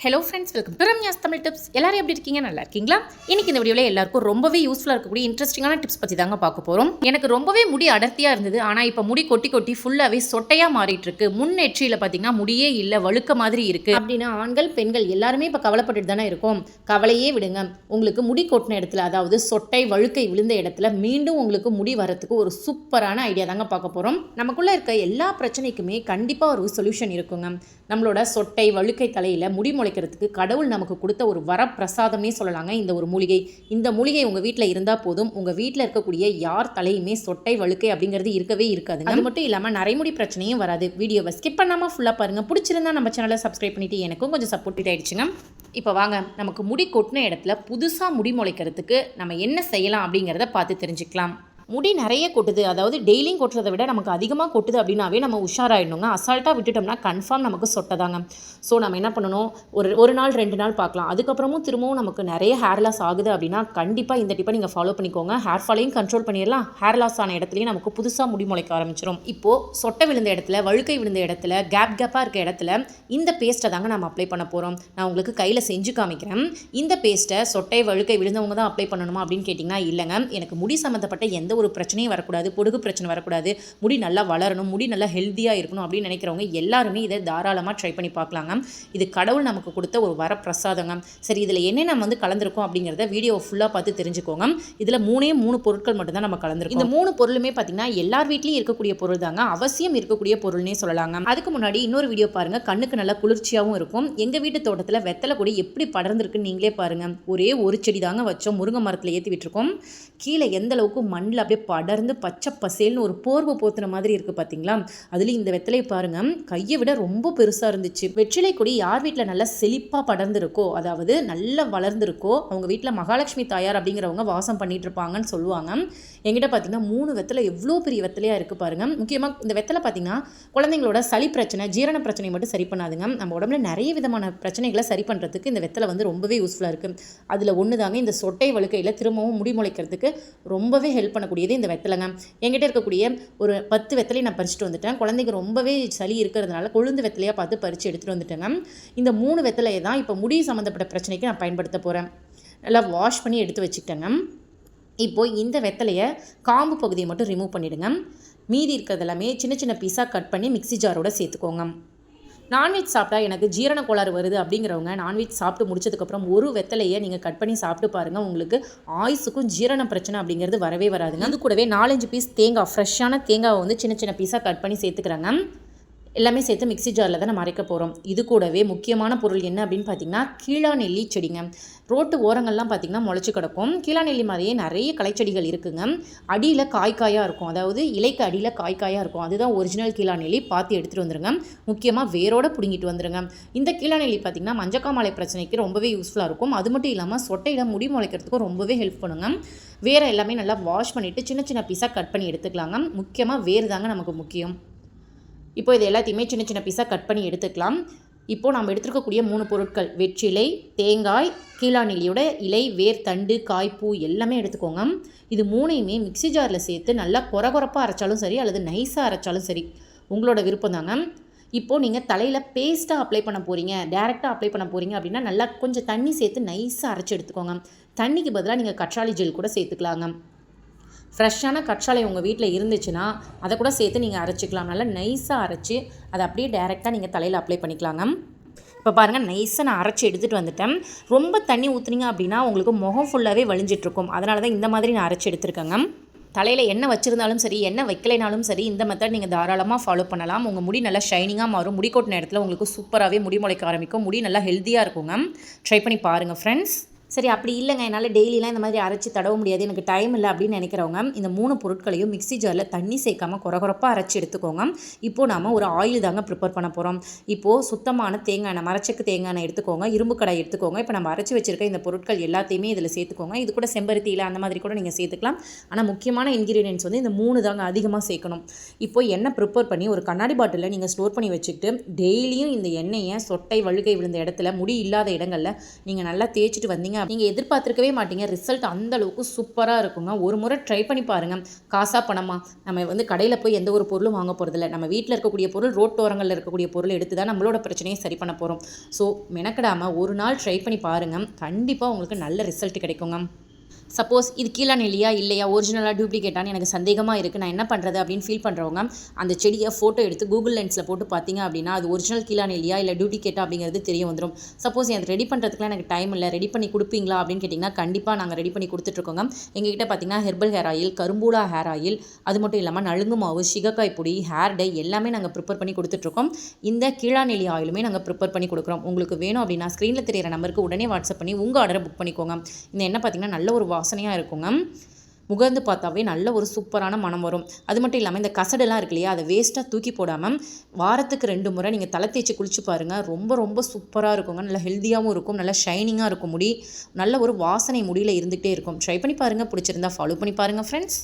Hello friends, welcome to Ramya's Tamil tips. எல்லாரும் எப்படி இருக்கீங்க? நல்லா இருக்கீங்களா? இன்னைக்கு இந்த வீடியோவில் எல்லாருக்கும் ரொம்பவே யூஸ்ஃபுல்லாக இருக்கக்கூடிய இன்ட்ரெஸ்டிங்கான டிப்ஸ் பற்றி தாங்க பார்க்க போகிறோம். எனக்கு ரொம்பவே முடி அடர்த்தியாக இருந்தது, ஆனால் இப்போ முடி கொட்டி கொட்டி ஃபுல்லாகவே சொட்டையாக மாறிட்டு இருக்கு. முன்னெற்றியில் பார்த்தீங்கன்னா முடியே இல்லை, வழுக்க மாதிரி இருக்குது அப்படின்னா ஆண்கள் பெண்கள் எல்லாருமே இப்போ கவலைப்பட்டுட்டு தானே இருக்கும். கவலையே விடுங்க, உங்களுக்கு முடி கொட்டின இடத்துல, அதாவது சொட்டை வழுக்கை விழுந்த இடத்துல மீண்டும் உங்களுக்கு முடி வரத்துக்கு ஒரு சூப்பரான ஐடியா தாங்க பார்க்க போகிறோம். நமக்குள்ளே இருக்க எல்லா பிரச்சனைக்குமே கண்டிப்பாக ஒரு சொல்யூஷன் இருக்குங்க. நம்மளோட சொட்டை வழுக்கை தலையில் முடி முளைக்கிறதுக்கு கடவுள் நமக்கு கொடுத்த ஒரு வரப்பிரசாதமே சொல்லலாங்க இந்த ஒரு மூலிகை. இந்த மூலிகை உங்கள் வீட்டில் இருந்தால் போதும், உங்கள் வீட்டில் இருக்கக்கூடிய யார் தலையுமே சொட்டை வழுக்கை அப்படிங்கிறது இருக்கவே இருக்காதுங்க. அது மட்டும் இல்லாமல் நரைமுடி பிரச்சனையும் வராது. வீடியோவை ஸ்கிப் பண்ணாமல் ஃபுல்லாக பாருங்கள். பிடிச்சிருந்தா நம்ம சேனலை சப்ஸ்கிரைப் பண்ணிவிட்டு எனக்கும் கொஞ்சம் சப்போர்ட் ஆகிடுச்சுங்க. இப்போ வாங்க, நமக்கு முடி கொட்டின இடத்துல புதுசாக முடி முளைக்கிறதுக்கு நம்ம என்ன செய்யலாம் அப்படிங்கிறத பார்த்து தெரிஞ்சுக்கலாம். முடி நிறைய கொட்டுது, அதாவது டெய்லியும் கொட்டுறதை விட நமக்கு அதிகமாக கொட்டுது அப்படின்னாவே நம்ம உஷாராயிடணுங்க. அசால்ட்டாக விட்டுட்டோம்னா கன்ஃபார்ம் நமக்கு சொட்டதாங்க. ஸோ நம்ம என்ன பண்ணணும், ஒரு நாள் 2 நாள் பார்க்கலாம். அதுக்கப்புறமும் திரும்பவும் நமக்கு நிறைய ஹேர் லாஸ் ஆகுது அப்படின்னா கண்டிப்பாக இந்த டிப்பை நீங்கள் ஃபாலோ பண்ணிக்கோங்க. ஹேர் ஃபாலையும் கண்ட்ரோல் பண்ணிடலாம், ஹேர் லாஸ் ஆன இடத்துலையும் நமக்கு புதுசாக முடி முளைக்க ஆரம்பிச்சிடும். இப்போது சொட்டை விழுந்த இடத்துல, வழுக்கை விழுந்த இடத்துல, கேப்பாக இருக்க இடத்துல இந்த பேஸ்ட்டை தாங்க நம்ம அப்ளை பண்ண போகிறோம். நான் உங்களுக்கு கையில் செஞ்சு காமிக்கிறேன். இந்த பேஸ்ட்டை சொட்டை வழுக்கை விழுந்தவங்க தான் அப்ளை பண்ணணுமா அப்படின்னு கேட்டிங்கன்னா இல்லைங்க. எனக்கு முடி சம்மந்தப்பட்ட எந்த ஒரு பிரச்சனையும் வரக்கூடாது, பொடுகு பிரச்சனை வரக்கூடாது, முடி நல்லா வளரணும், முடி நல்லா ஹெல்த்தியாக இருக்கணும் அப்படின்னு நினைக்கிறவங்க எல்லாருமே இதை தாராளமாக ட்ரை பண்ணி பார்க்கலாங்க. இது கடவுள் நமக்கு கொடுத்த ஒரு வரப்பிரசாதங்க. சரி, இதில் என்னென்ன நம்ம கலந்துருக்கோம் அப்படிங்கிறத வீடியோவை ஃபுல்லாக பார்த்து தெரிஞ்சுக்கோங்க. இதில் 3 பொருட்கள் மட்டும்தான் நம்ம கலந்துருக்கோம். இந்த 3 பொருளுமே பார்த்தீங்கன்னா எல்லார் வீட்லையும் இருக்கக்கூடிய பொருள் தாங்க, அவசியம் இருக்கக்கூடிய பொருள்னே சொல்லலாங்க. அதுக்கு முன்னாடி இன்னொரு வீடியோ பாருங்கள், கண்ணுக்கு நல்லா குளிர்ச்சியாகவும் இருக்கும். எங்கள் வீட்டு தோட்டத்தில் வெத்தலை கொடி எப்படி படர்ந்துருக்குன்னு நீங்களே பாருங்கள். ஒரே ஒரு செடி தாங்க வச்சோம், முருங்கை மரத்தில் ஏற்றி விட்டுருக்கோம். கீழே எந்த அளவுக்கு மண்ணில் அப்படியே படர்ந்து பச்சை பசேல்னு ஒரு போர்வை போத்துன மாதிரி இருக்குது பார்த்தீங்களா? அதுலேயும் இந்த வெத்தலை பாருங்கள், கையை விட ரொம்ப பெருசாக இருந்துச்சு. வெற்றிலை கொடி யார் வீட்டில் நல்லா செழிப்பாக படர்ந்துருக்கோ, அதாவது நல்லா வளர்ந்துருக்கோ, அவங்க வீட்டில் மகாலட்சுமி தாயார் அப்படிங்கிறவங்க வாசம் பண்ணிட்டு இருப்பாங்கன்னு சொல்லுவாங்க. எங்கிட்ட பார்த்தீங்கன்னா 3 வெத்தலை எவ்வளோ பெரிய வெத்தலையாக இருக்குது பாருங்கள். முக்கியமாக இந்த வெத்தலை பார்த்தீங்கன்னா குழந்தைங்களோட சளி பிரச்சனை, ஜீரண பிரச்சனை மட்டும் சரி பண்ணாதுங்க, நம்ம உடம்புல நிறைய விதமான பிரச்சனைகளை சரி பண்ணுறதுக்கு இந்த வெத்தலை ரொம்பவே யூஸ்ஃபுல்லாக இருக்குது. அதில் ஒன்று தாங்க இந்த சொட்டை வழுக்கையில் திரும்பவும் முடி முளைக்கிறதுக்கு ரொம்பவே ஹெல்ப் பண்ணக்கூடியது இந்த வெத்தலைங்க. என்கிட்ட இருக்கக்கூடிய ஒரு 10 வெத்தலை நான் பறிச்சுட்டு வந்துட்டேன். குழந்தைங்க ரொம்பவே சளி இருக்கிறதுனால கொழுந்து வெத்தலையாக பார்த்து பறித்து எடுத்துகிட்டு வந்துட்டேங்க. இந்த 3 வெத்தலையை தான் இப்போ முடி சம்மந்தப்பட்ட பிரச்சனைக்கு நான் பயன்படுத்த போகிறேன். நல்லா வாஷ் பண்ணி எடுத்து வச்சுக்கிட்டேங்க. இப்போது இந்த வெத்தலையை காம்பு பகுதியை மட்டும் ரிமூவ் பண்ணிவிடுங்க. மீதி இருக்கிறது எல்லாமே சின்ன சின்ன பீஸாக கட் பண்ணி மிக்ஸி ஜாரோட சேர்த்துக்கோங்க. நான்வெஜ் சாப்பிட்டா எனக்கு ஜீரண கோளாறு வருது அப்படிங்கிறவங்க நான்வெஜ் சாப்பிட்டு முடிச்சதுக்கப்புறம் ஒரு வெத்தலையை நீங்கள் கட் பண்ணி சாப்பிட்டு பாருங்கள். உங்களுக்கு ஆயுசுக்கும் ஜீரண பிரச்சனை அப்படிங்கிறது வரவே வராதுங்க. அது கூடவே 4-5 பீஸ் தேங்காய், ஃப்ரெஷ்ஷான தேங்காவை சின்ன சின்ன பீஸாக கட் பண்ணி சேர்த்துக்கிறாங்க. எல்லாமே சேர்த்து மிக்ஸி ஜாரில் தான் நம்ம அரைக்க போகிறோம். இது கூடவே முக்கியமான பொருள் என்ன அப்படின்னு பார்த்தீங்கன்னா கீழாநெல்லி செடிங்க. ரோட்டு ஓரங்கள்லாம் பார்த்திங்கன்னா முளைச்சி கிடக்கும். கீழாநெல்லி மாதிரியே நிறைய களைச்செடிகள் இருக்குங்க. அடியில் காய்க்காயாக இருக்கும், அதாவது இலைக்கு அடியில் காய்க்காயாக இருக்கும். அதுதான் ஒரிஜினல் கீழாநெல்லி. பார்த்து எடுத்துகிட்டு வந்துருங்க. முக்கியமாக வேரோடு பிடுங்கிட்டு வந்துருங்க. இந்த கீழாநெல்லி பார்த்திங்கன்னா மஞ்சக்காமலை பிரச்சனைக்கு ரொம்பவே யூஸ்ஃபுல்லாக இருக்கும். அது மட்டும் இல்லாமல் சொட்டையில் முடி முளைக்கிறதுக்கும் ரொம்பவே ஹெல்ப் பண்ணுங்க. வேரை எல்லாமே நல்லா வாஷ் பண்ணிவிட்டு சின்ன சின்ன பீஸாக கட் பண்ணி எடுத்துக்கலாங்க. முக்கியமாக வேறு தாங்க நமக்கு முக்கியம். இப்போ இது எல்லாத்தையுமே சின்ன சின்ன பீஸாக கட் பண்ணி எடுத்துக்கலாம். இப்போது நம்ம எடுத்துருக்கக்கூடிய 3 பொருட்கள் வெற்றிலை, தேங்காய், கீழாநெல்லியோட இலை, வேர், தண்டு, காய்ப்பூ எல்லாமே எடுத்துக்கோங்க. இது 3ஐயுமே மிக்ஸி ஜாரில் சேர்த்து நல்லா கொரகொரப்பாக அரைச்சாலும் சரி, அல்லது நைஸாக அரைச்சாலும் சரி, உங்களோட விருப்பம் தாங்க. இப்போது நீங்கள் தலையில் பேஸ்ட்டாக அப்ளை பண்ண போகிறீங்க, டேரெக்டாக அப்ளை பண்ண போகிறீங்க அப்படின்னா நல்லா கொஞ்சம் தண்ணி சேர்த்து நைஸாக அரைச்சி எடுத்துக்கோங்க. தண்ணிக்கு பதிலாக நீங்கள் கற்றாழை ஜெல் கூட சேர்த்துக்கலாங்க. ஃப்ரெஷ்ஷான கற்றாழை உங்கள் வீட்டில் இருந்துச்சுன்னா அதை கூட சேர்த்து நீங்கள் அரைச்சிக்கலாம். நல்லா நைஸாக அரைச்சி அதை அப்படியே டேரெக்டாக நீங்கள் தலையில் அப்ளை பண்ணிக்கலாங்க. இப்போ பாருங்கள், நைஸாக நான் அரைச்சி எடுத்துகிட்டு வந்துட்டேன். ரொம்ப தண்ணி ஊற்றுனீங்க அப்படின்னா உங்களுக்கு முகம் ஃபுல்லாகவே வலிஞ்சிட்ருக்கும். அதனால தான் இந்த மாதிரி நான் அரைச்சி எடுத்துருக்கேங்க. தலையில் எண்ணெய் வச்சுருந்தாலும் சரி, எண்ணெய் வைக்கலைனாலும் சரி, இந்த மெத்தட் நீங்கள் தாராளமாக ஃபாலோ பண்ணலாம். உங்கள் முடி நல்லா ஷைனிங்காக மாறும். முடி கொட்டின இடத்துல உங்களுக்கு சூப்பராகவே முடி முளைக்க ஆரம்பிக்கும். முடி நல்லா ஹெல்த்தியாக இருக்குங்க. ட்ரை பண்ணி பாருங்கள் ஃப்ரெண்ட்ஸ். சரி, அப்படி இல்லைங்க, என்னால் டெய்லிலாம் இந்த மாதிரி அரைச்சி தடவ முடியாது, எனக்கு டைம் இல்லை அப்படின்னு நினைக்கிறவங்க இந்த 3 பொருட்களையும் மிக்ஸி ஜாரில் தண்ணி சேர்க்காமல் கொரகொரப்பாக அரைச்சி எடுத்துக்கோங்க. இப்போது நாம் ஒரு ஆயில் தாங்க ப்ரிப்பேர் பண்ண போகிறோம். இப்போது சுத்தமான தேங்காய் எண்ணெய், மரச்செக்கு தேங்காய் எண்ணெய் எடுத்துக்கோங்க. இரும்பு கடாய் எடுத்துக்கோங்க. இப்போ நம்ம அரைச்சி வச்சுருக்க இந்த பொருட்கள் எல்லாத்தையுமே இதில் சேர்த்துக்கோங்க. இது கூட செம்பருத்தி இலை அந்த மாதிரி கூட நீங்கள் சேர்த்துக்கலாம். ஆனால் முக்கியமான இன்க்ரீடியன்ட்ஸ் இந்த 3 தாங்க அதிகமாக சேர்க்கணும். இப்போ எண்ணெய் ப்ரிப்பேர் பண்ணி ஒரு கண்ணாடி பாட்டிலில் நீங்கள் ஸ்டோர் பண்ணி வச்சுக்கிட்டு டெய்லியும் இந்த எண்ணெயை சொட்டை வழுக்கை விழுந்த இடத்துல, முடி இல்லாத இடங்களில் நீங்கள் நல்லா தேய்ச்சிட்டு வந்தீங்க நீங்கள் எதிர்பார்த்துருக்கவே மாட்டீங்க. ரிசல்ட் அந்த அளவுக்கு சூப்பராக இருக்குங்க. ஒரு முறை ட்ரை பண்ணி பாருங்கள். காசா பணமா நம்ம வந்து கடையில் போய் எந்த ஒரு பொருளும் வாங்க போகிறதில்ல. நம்ம வீட்டில் இருக்கக்கூடிய பொருள், ரோட்டோரங்களில் இருக்கக்கூடிய பொருள் எடுத்து தான் நம்மளோட பிரச்சனையை சரி பண்ண போகிறோம். ஸோ மெனக்கிடாமல் ஒரு நாள் ட்ரை பண்ணி பாருங்கள். கண்டிப்பாக உங்களுக்கு நல்ல ரிசல்ட் கிடைக்குங்க. சப்போஸ் இது கீழாநெல்லியா இல்லையா, ஒரிஜினலாக டூப்ளிகேட்டான்னு எனக்கு சந்தேகமாக இருக்குது, நான் என்ன பண்ணுறது அப்படின்னு ஃபீல் பண்ணுறவங்க அந்த செடியை ஃபோட்டோ எடுத்து கூகுள் லென்ஸில் போட்டு பார்த்தீங்க அப்படின்னா அது ஒரிஜினல் கீழாநெல்லியா இல்லை டூப்ளிகேட்டா அப்படிங்கிறது தெரிய வந்துடும். சப்போஸ் எனக்கு ரெடி பண்ணுறதுக்குலாம் எனக்கு டைம் இல்லை, ரெடி பண்ணி கொடுப்பீங்களா அப்படின்னு கேட்டிங்கன்னா கண்டிப்பாக நாங்கள் ரெடி பண்ணி கொடுத்துட்ருக்கோங்க. எங்ககிட்ட பார்த்தீங்கன்னா ஹெர்பல் ஹேர் ஆயில், கரும்பூலா ஹேர் ஆயில், அது மட்டும் இல்லாமல் நலுங்கு மாவு, சிகக்காய் பொடி, ஹேர் டை எல்லாமே நாங்கள் ப்ரிப்பேர் பண்ணி கொடுத்துட்ருக்கோம். இந்த கீழாநெல்லி ஆயிலுமே நாங்கள் ப்ரிப்பேர் பண்ணி கொடுக்குறோம். உங்களுக்கு வேணும் அப்படின்னா ஸ்க்ரீனில் தெரியிற நம்பருக்கு உடனே வாட்ஸ்அப் பண்ணி உங்கள் ஆர்டரை புக் பண்ணிக்கோங்க. இந்த எண்ணெய் பார்த்தீங்கன்னா நல்ல ஒரு வாசனையாக இருக்குங்க. முகர்ந்து பார்த்தாவே நல்ல ஒரு சூப்பரான மனம் வரும். அது மட்டும் இல்லாமல் இந்த கசடெல்லாம் இருக்கு இல்லையா, அதை வேஸ்ட்டாக தூக்கி போடாமல் வாரத்துக்கு 2 முறை நீங்கள் தலை தேய்ச்சி குளிச்சு பாருங்கள். ரொம்ப ரொம்ப சூப்பராக இருக்குங்க. நல்லா ஹெல்த்தியாகவும் இருக்கும், நல்லா ஷைனிங்காக இருக்கும் முடி. நல்ல ஒரு வாசனை முடியில் இருந்துகிட்டே இருக்கும். ட்ரை பண்ணி பாருங்கள். பிடிச்சிருந்தா ஃபாலோ பண்ணி பாருங்கள் ஃப்ரெண்ட்ஸ்.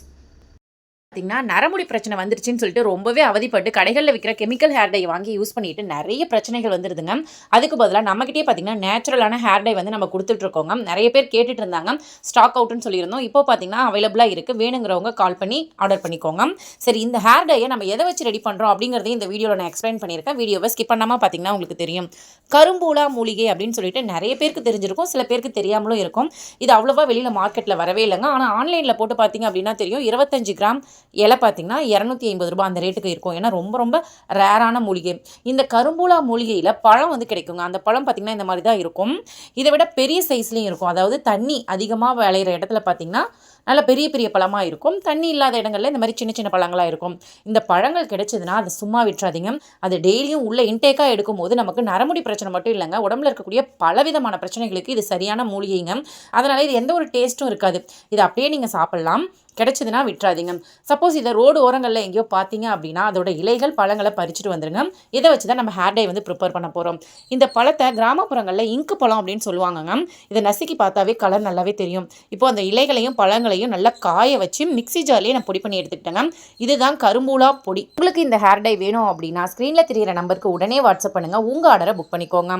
பார்த்தீங்கன்னா நரமுடி பிரச்சனை வந்துருச்சுன்னு சொல்லிட்டு ரொம்பவே அவதிப்பட்டு கடைகளில் விற்கிற கெமிக்கல் ஹேர் டை வாங்கி யூஸ் பண்ணிட்டு நிறைய பிரச்சனைகள் வந்துருதுங்க. அதுக்கு பதிலாக நம்மகிட்டே பார்த்தீங்கன்னா நேச்சுரலான ஹேர் டை வந்து நம்ம கொடுத்துட்ருக்கோங்க. நிறைய பேர் கேட்டுட்டு இருந்தாங்க, ஸ்டாக் அவுட்னு சொல்லியிருந்தோம். இப்போ பார்த்தீங்கன்னா அவைலபிளாக இருக்குது. வேணுங்கிறவங்க கால் பண்ணி ஆர்டர் பண்ணிக்கோங்க. சரி, இந்த ஹேர் டையை நம்ம எதை வச்சு ரெடி பண்ணுறோம் அப்படிங்கிறதையும் இந்த வீடியோவில் நான் எக்ஸ்பிளைன் பண்ணியிருக்கேன். வீடியோவை ஸ்கிப் பண்ணாமல் பார்த்தீங்கன்னா உங்களுக்கு தெரியும். கரும்பூலா மூலிகை அப்படின்னு சொல்லிட்டு நிறைய பேருக்கு தெரிஞ்சிருக்கும், சில பேருக்கு தெரியாமலும் இருக்கும். இது அவ்வளோவா வெளியில் மார்க்கெட்டில் வரவே இல்லைங்க. ஆனால் ஆன்லைனில் போட்டு பார்த்தீங்க அப்படின்னா தெரியும். 25 கிராம் இலை பார்த்தீங்கன்னா 250 ரூபாய் அந்த ரேட்டுக்கு இருக்கும். ஏன்னா ரொம்ப ரொம்ப ரேரான மூலிகை. இந்த கரும்பூலா மூலிகையில் பழம் வந்து கிடைக்குங்க. அந்த பழம் பார்த்திங்கன்னா இந்த மாதிரி தான் இருக்கும். இதை விட பெரிய சைஸ்லேயும் இருக்கும். அதாவது தண்ணி அதிகமாக விளையிற இடத்துல பார்த்திங்கன்னா நல்ல பெரிய பெரிய பழமாக இருக்கும். தண்ணி இல்லாத இடங்களில் இந்த மாதிரி சின்ன சின்ன பழங்களாக இருக்கும். இந்த பழங்கள் கிடைச்சதுன்னா அதை சும்மா விட்டுறாதீங்க. அது டெய்லியும் உள்ள இன்டேக்காக எடுக்கும்போது நமக்கு நரமுடி பிரச்சனை மட்டும் இல்லைங்க, உடம்புல இருக்கக்கூடிய பலவிதமான பிரச்சனைகளுக்கு இது சரியான மூலிகைங்க. அதனால் இது எந்த ஒரு டேஸ்ட்டும் இருக்காது. இது அப்படியே நீங்கள் சாப்பிட்லாம். கிடைச்சதுன்னா விட்டுறாதீங்க. சப்போஸ் இதை ரோடு ஓரங்களில் எங்கேயோ பார்த்தீங்க அப்படின்னா அதோட இலைகள் பழங்களை பறிச்சுட்டு வந்துடுங்க. இதை வச்சு தான் நம்ம ஹேர் டை வந்து ப்ரிப்பேர் பண்ண போகிறோம். இந்த பழத்தை கிராமப்புறங்களில் இங்கு பழம் அப்படின்னு சொல்லுவாங்கங்க. இதை நசுக்கி பார்த்தாவே கலர் நல்லாவே தெரியும். இப்போ அந்த இலைகளையும் பழங்களையும் நல்லா காய வச்சு மிக்ஸி ஜார்லேயே நான் பொடி பண்ணி எடுத்துக்கிட்டேங்க. இதுதான் கரும்பூலா பொடி. உங்களுக்கு இந்த ஹேர் டை வேணும் அப்படின்னா ஸ்க்ரீனில் தெரியிற நம்பருக்கு உடனே வாட்ஸ்அப் பண்ணுங்கள். உங்கள் ஆர்டரை புக் பண்ணிக்கோங்க.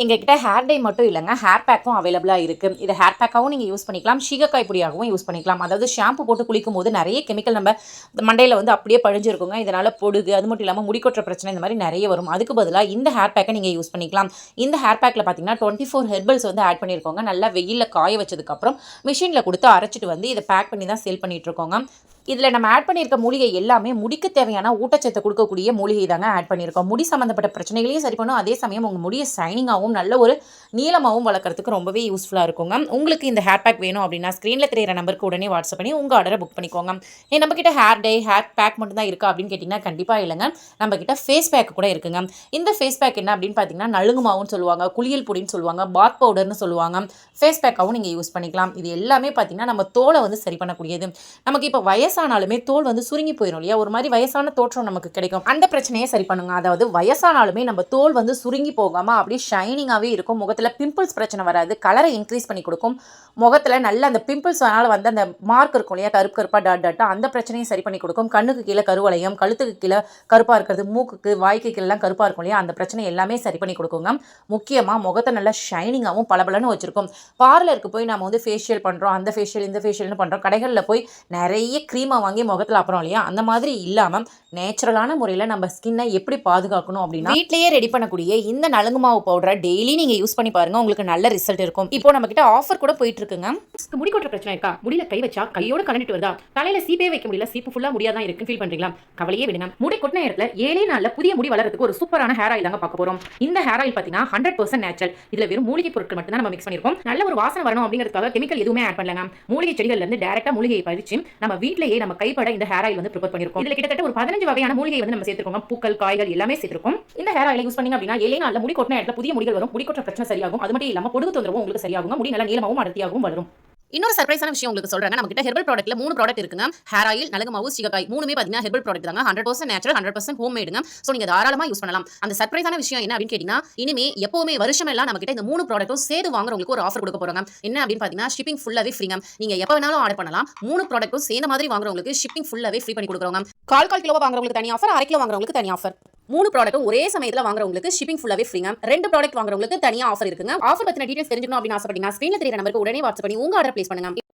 எங்ககிட்ட ஹேர் டை மட்டும் இல்லைங்க, ஹேர் பேக்கும் அவைலபிளாக இருக்குது. இதை ஹேர் பேக்காகவும் நீங்கள் யூஸ் பண்ணிக்கலாம், சீகக்காய் பொடியாகவும் யூஸ் பண்ணிக்கலாம். அதாவது ஷாம்பு போட்டு குளிக்கும் போது நிறைய கெமிக்கல் நம்ம மண்டையில் வந்து அப்படியே பழிஞ்சிருக்குங்க. இதனால் பொடுகு, அது மட்டும் இல்லாமல் முடிக்கொட்டுற பிரச்சனை இந்த மாதிரி நிறைய வரும். அதுக்கு பதிலாக இந்த ஹேர் பேக்கை நீங்கள் யூஸ் பண்ணிக்கலாம். இந்த ஹேர் பேக்கில் பார்த்தீங்கன்னா 24 ஹெர்பல்ஸ் வந்து ஆட் பண்ணியிருக்கோங்க. நல்லா வெயிலில் காய வச்சதுக்கப்புறம் மிஷினில் கொடுத்து அரைச்சிட்டு வந்து இதை பேக் பண்ணி தான் சேல் பண்ணிகிட்ருக்கோங்க. இதில் நம்ம ஆட் பண்ணியிருக்க மூலிகை எல்லாமே முடிக்கு தேவையான ஊட்டச்சத்தை கொடுக்கக்கூடிய மூலிகை தாங்க ஆட் பண்ணியிருக்கோம். முடி சம்மந்தப்பட்ட பிரச்சனைகளையும் சரி பண்ணும், அதே சமயம் உங்கள் முடியை ஷைனிங்காகவும் நல்ல ஒரு நீளமாகவும் வளர்க்குறதுக்கு ரொம்பவே யூஸ்ஃபுல்லாக இருக்குங்க. உங்களுக்கு இந்த ஹேர் பேக் வேணும் அப்படின்னா ஸ்க்ரீனில் தெரியிற நம்பருக்கு உடனே வாட்ஸ்அப் பண்ணி உங்கள் ஆர்டரை புக் பண்ணிக்கோங்க. நம்மக்கிட்ட ஹேர் டை, ஹேர் பேக் மட்டும் தான் இருக்கா அப்படின்னு கேட்டிங்கன்னா கண்டிப்பாக இல்லைங்க. நம்மக்கிட்ட ஃபேஸ் பேக் கூட இருக்குங்க. இந்த ஃபேஸ் பேக் என்ன அப்படின்னு பார்த்தீங்கன்னா நலுங்கு மாவுன்னு சொல்லுவாங்க, குளியல் பொடின்னு சொல்லுவாங்க, பாத் பவுடர்னு சொல்லுவாங்க. ஃபேஸ் பேக்காகவும் நீங்கள் யூஸ் பண்ணிக்கலாம். இது எல்லாமே பார்த்தீங்கன்னா நம்ம தோலை வந்து சரி பண்ணக்கூடியது. நமக்கு இப்போ வயசானாலுமே தோல் வந்து சுருங்கி போயிடும் இல்லையா, ஒரு மாதிரி வயசான தோற்றம் நமக்கு கிடைக்கும். அந்த பிரச்சனையை சரி பண்ணுங்க. அதாவது வயசானாலுமே நம்ம தோல் வந்து சுருங்கி போகாமல் அப்படியே ஷைனிங்காகவே இருக்கும். முகத்தில் பிம்பிள்ஸ் பிரச்சனை வராது, கலரை இன்க்ரீஸ் பண்ணி கொடுக்கும். முகத்தில் நல்ல அந்த பிம்பிள்ஸ் அதனால் வந்து அந்த மார்க் இருக்கும் இல்லையா, கருப்பு கருப்பாக டாட் டாட்டாக, அந்த பிரச்சனையும் சரி பண்ணி கொடுக்கும். கண்ணுக்கு கீழே கருவளையம், கழுத்துக்கு கீழே கருப்பாக இருக்கிறது, மூக்குக்கு வாய்க்கு கீழெல்லாம் கருப்பாக இருக்கும் இல்லையா, அந்த பிரச்சனை எல்லாமே சரி பண்ணி கொடுக்குங்க. முக்கியமாக முகத்தை நல்லா ஷைனிங்காகவும் பளபளன்னு வச்சுருக்கும். பார்லருக்கு போய் நம்ம வந்து ஃபேஷியல் பண்ணுறோம், அந்த ஃபேஷியல் இந்த ஃபேஷியல்னு பண்ணுறோம். கடைகளில் போய் நிறைய க்ரீமை வாங்கி முகத்தில் அப்புறம் இல்லையா, அந்த மாதிரி இல்லாமல் நேச்சுரலான முறையில் நம்ம ஸ்கின்னை எப்படி பாதுகாக்கணும் அப்படின்னா வீட்லேயே ரெடி பண்ணக்கூடிய இந்த நலுங்கு மாவு பவுடரை டெய்லி நீங்கள் யூஸ் பண்ணி பாருங்கள், உங்களுக்கு நல்ல ரிசல்ட் இருக்கும். இப்போ நம்ம கிட்ட ஆஃபர் கூட போயிட்டு இருக்குங்க. முடி கொட்டுற பிரச்சனை இருக்கா, முடியல கை வச்சா கையோட கலந்துட்டு வருதா, தலையில சீப்பே வைக்க முடியல, சீப்பு ஃபுல்லா முடியாதான் இருக்குன்னு ஃபீல் பண்றீங்களா, கவலையே விடுங்க. முடி கொட்டின இடத்துல 7 நாள்ல புதிய முடி வளர்றதுக்கு ஒரு சூப்பரான ஹேர் ஆயில் தாங்க பார்க்க போறோம். இந்த ஹேர் ஆயில் பார்த்தீங்கன்னா 100% நேச்சுரல். இதுல வெறும் மூலிகை பொருட்கள் மட்டும் தான் நம்ம மிக்ஸ் பண்ணிருக்கோம். நல்ல ஒரு வாசனை வரணும் அப்படிங்கிறதுக்காக கெமிக்கல் எதுவுமே ஆட் பண்ணலங்க. மூலிகை செடிகள்ல இருந்து டைரக்டா மூலிகையை பறிச்சு நம்ம வீட்லயே நம்ம கைப்பட இந்த ஹேர் ஆயில் வந்து ப்ரிப்பேர் பண்ணிருக்கோம். இதுல கிட்டத்தட்ட ஒரு 15 வகையான மூலிகை வந்து நம்ம சேர்த்திருக்கோம். பூக்கள், காய்கள் எல்லாமே சேர்த்திருக்கோம். இந்த ஹேர் ஆயில் யூஸ் பண்ணீங்க அப்படின்னா 7 நாள்ல முடி கொட்டின இடத்துல புதிய முடிகள் வரும், முடி கொட்டுற பிரச்சனை சரியாகும். அது மட்டும் இல்லாம பொடுகு தொந்தரவும் உங்களுக்கு சரியாகும், முடி நல்லா நீளமாகவும் அடர்த்தியாகவும் வளரும். இன்னொரு சர்ப்ரைஸான விஷயம் உங்களுக்கு சொல்றாங்க. நம்ம கிட்ட ஹெர்பல் ப்ராடக்ட்ல 3 ப்ராடக்ட் இருக்குங்க. ஹேர் ஆயில், நலுங்கு மாவு, சீகக்காய், மூணுமே பாத்தீங்கன்னா ஹெர்பல் ப்ராடக்ட் தாங்க. 100% நேச்சுரல், 100% ஹோம் மேடுங்க. சோ நீங்க தாராளமா யூஸ் பண்ணலாம். அந்த சர்ப்ரைஸான விஷயம் என்ன அப்படின்னு கேட்டீங்கன்னா, இனிமே எப்பவுமே வருஷமெல்லாம் நம்ம கிட்ட இந்த 3 ப்ராடக்ட்டும் சேர்த்து வாங்குறவங்களுக்கு ஒரு ஆஃபர் கொடுக்க போறாங்க. என்ன அப்படின்னு பாத்தீங்கன்னா ஷிப்பிங் ஃபுல்லாவே ஃப்ரீங்க. நீங்க எப்ப வேணாலும் ஆர்டர் பண்ணலாம். 3 ப்ராடக்ட்டும் சேர்ந்த மாதிரி வாங்குறவங்களுக்கு ஷிப்பிங் ஃபுல்லாவே ஃப்ரீ பண்ணி கொடுக்குறோங்க. 1/4 கிலோ வாங்குறவங்களுக்கு தனி ஆஃபர், 1/2 கிலோ வாங்குறவங்களுக்கு தனி ஆஃபர். 3 ப்ராடக்ட்டும் ஒரே சமயத்துல வாங்குறவங்களுக்கு ஷிப்பிங் ஃபுல்லாவே ஃப்ரீங்க. 2 ப்ராடக்ட் வாங்குறவங்களுக்கு தனியா ஆஃபர் இருக்குங்க. ஆஃபர் பத்தின டீடைல்ஸ் தெரிஞ்சுக்கணும் அப்படின்னு ஆசைப்பட்டீங்கன்னா ஸ்கிரீன்ல தெரியுற நம்பருக்கு உடனே வாட்ஸ்அப் பண்ணி உங்க ஆர்டர் பிளேஸ் பண்ணுங்க.